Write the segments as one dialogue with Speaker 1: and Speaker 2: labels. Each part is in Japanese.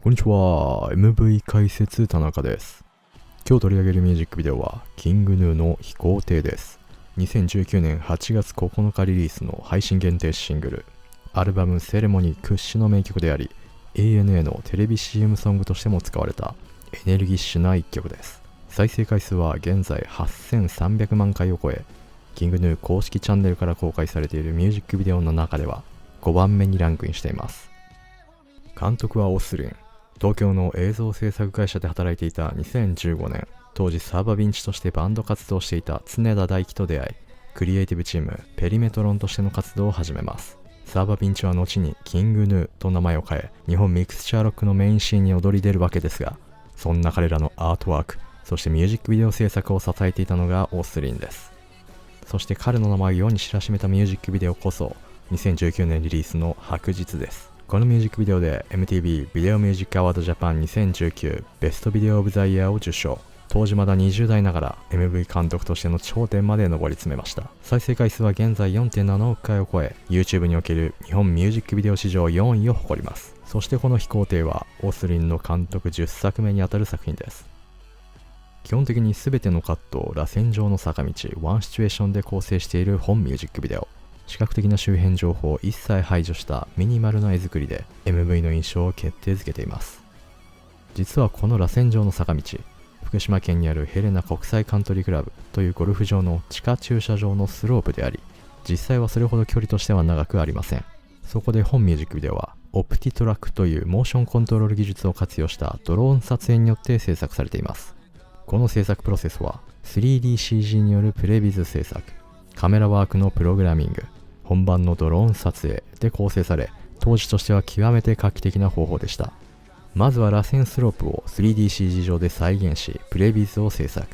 Speaker 1: こんにちは。MV 解説田中です。今日取り上げるミュージックビデオはキングヌーの飛行艇です。2019年8月9日リリースの配信限定シングル、アルバムセレモニー屈指の名曲であり、ANA のテレビ CM ソングとしても使われたエネルギッシュな一曲です。再生回数は現在8300万回を超え、キングヌー公式チャンネルから公開されているミュージックビデオの中では5番目にランクインしています。監督はオスリン。東京の映像制作会社で働いていた2015年、当時サーバビンチとしてバンド活動していた常田大樹と出会い、クリエイティブチームペリメトロンとしての活動を始めます。サーバビンチは後にキングヌーと名前を変え、日本ミクスチャーロックのメインシーンに躍り出るわけですが、そんな彼らのアートワーク、そしてミュージックビデオ制作を支えていたのがオスリンです。そして彼の名前を世に知らしめたミュージックビデオこそ、2019年リリースの白日です。このミュージックビデオで MTV ビデオミュージックアワードジャパン2019ベストビデオオブザイヤーを受賞。当時まだ20代ながら MV 監督としての頂点まで上り詰めました。再生回数は現在 4.7 億回を超え、 YouTube における日本ミュージックビデオ史上4位を誇ります。そしてこの飛行艇はオスリンの監督10作目にあたる作品です。基本的に全てのカットを螺旋状の坂道ワンシチュエーションで構成している本ミュージックビデオ。視覚的な周辺情報を一切排除したミニマルな絵作りで MV の印象を決定づけています。実はこの螺旋状の坂道、福島県にあるヘレナ国際カントリークラブというゴルフ場の地下駐車場のスロープであり、実際はそれほど距離としては長くありません。そこで本ミュージックビデオはオプティトラックというモーションコントロール技術を活用したドローン撮影によって制作されています。この制作プロセスは 3DCG によるプレビズ制作、カメラワークのプログラミング、本番のドローン撮影で構成され、当時としては極めて画期的な方法でした。まずは螺旋スロープを 3DCG 上で再現し、プレビズを制作。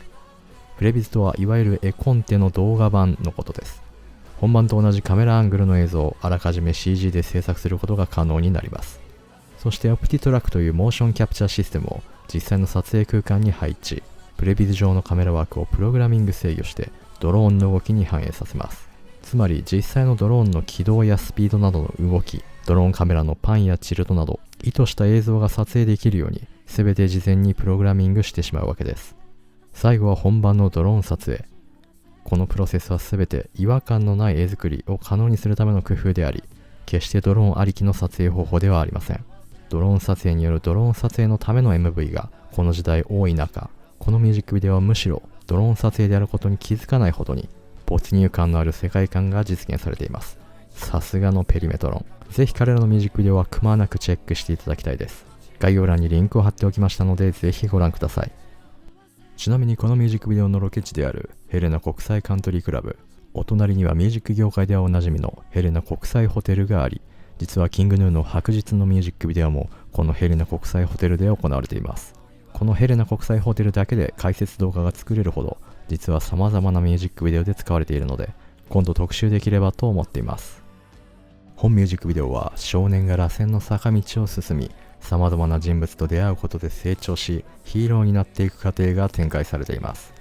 Speaker 1: プレビズとはいわゆる絵コンテの動画版のことです。本番と同じカメラアングルの映像をあらかじめ CG で制作することが可能になります。そしてオプティトラックというモーションキャプチャーシステムを実際の撮影空間に配置、プレビズ上のカメラワークをプログラミング制御してドローンの動きに反映させます。つまり実際のドローンの軌道やスピードなどの動き、ドローンカメラのパンやチルトなど意図した映像が撮影できるように全て事前にプログラミングしてしまうわけです。最後は本番のドローン撮影。このプロセスは全て違和感のない絵作りを可能にするための工夫であり、決してドローンありきの撮影方法ではありません。ドローン撮影によるドローン撮影のための MV がこの時代多い中、このミュージックビデオはむしろドローン撮影であることに気づかないほどに没入感のある世界観が実現されています。さすがのペリメトロン。ぜひ彼らのミュージックビデオはくまなくチェックしていただきたいです。概要欄にリンクを貼っておきましたので、ぜひご覧ください。ちなみにこのミュージックビデオのロケ地であるヘレナ国際カントリークラブ、お隣にはミュージック業界ではおなじみのヘレナ国際ホテルがあり、実はキングヌーの白日のミュージックビデオもこのヘレナ国際ホテルで行われています。このヘレナ国際ホテルだけで解説動画が作れるほど、実は様々なミュージックビデオで使われているので、今度特集できればと思っています。本ミュージックビデオは少年が螺旋の坂道を進み、様々な人物と出会うことで成長し、ヒーローになっていく過程が展開されています。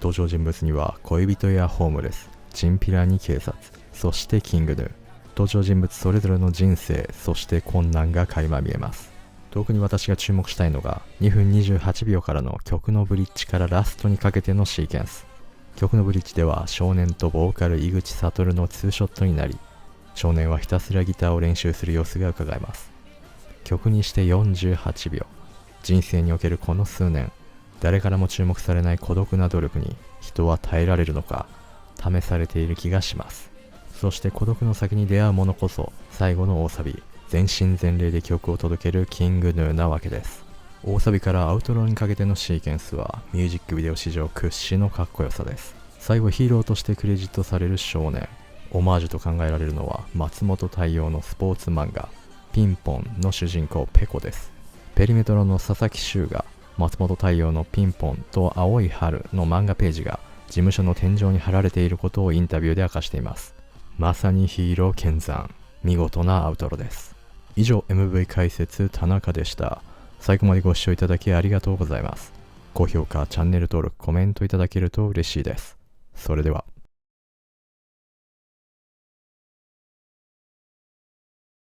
Speaker 1: 登場人物には恋人やホームレス、チンピラに警察、そしてキングヌー。登場人物それぞれの人生、そして困難が垣間見えます。特に私が注目したいのが2分28秒からの曲のブリッジからラストにかけてのシーケンス。曲のブリッジでは少年とボーカル井口悟のツーショットになり、少年はひたすらギターを練習する様子が伺えます。曲にして48秒。人生におけるこの数年、誰からも注目されない孤独な努力に人は耐えられるのか、試されている気がします。そして孤独の先に出会うものこそ最後の大サビ、全身全霊で曲を届けるキングヌーなわけです。大サビからアウトローにかけてのシーケンスはミュージックビデオ史上屈指のかっこよさです。最後ヒーローとしてクレジットされる少年。オマージュと考えられるのは松本太陽のスポーツ漫画ピンポンの主人公ペコです。ペリメトロの佐々木修が松本太陽のピンポンと青い春の漫画ページが事務所の天井に貼られていることをインタビューで明かしています。まさにヒーロー見参。見事なアウトロです。以上 MV 解説田中でした。最後までご視聴いただきありがとうございます。高評価、チャンネル登録、コメントいただけると嬉しいです。それでは。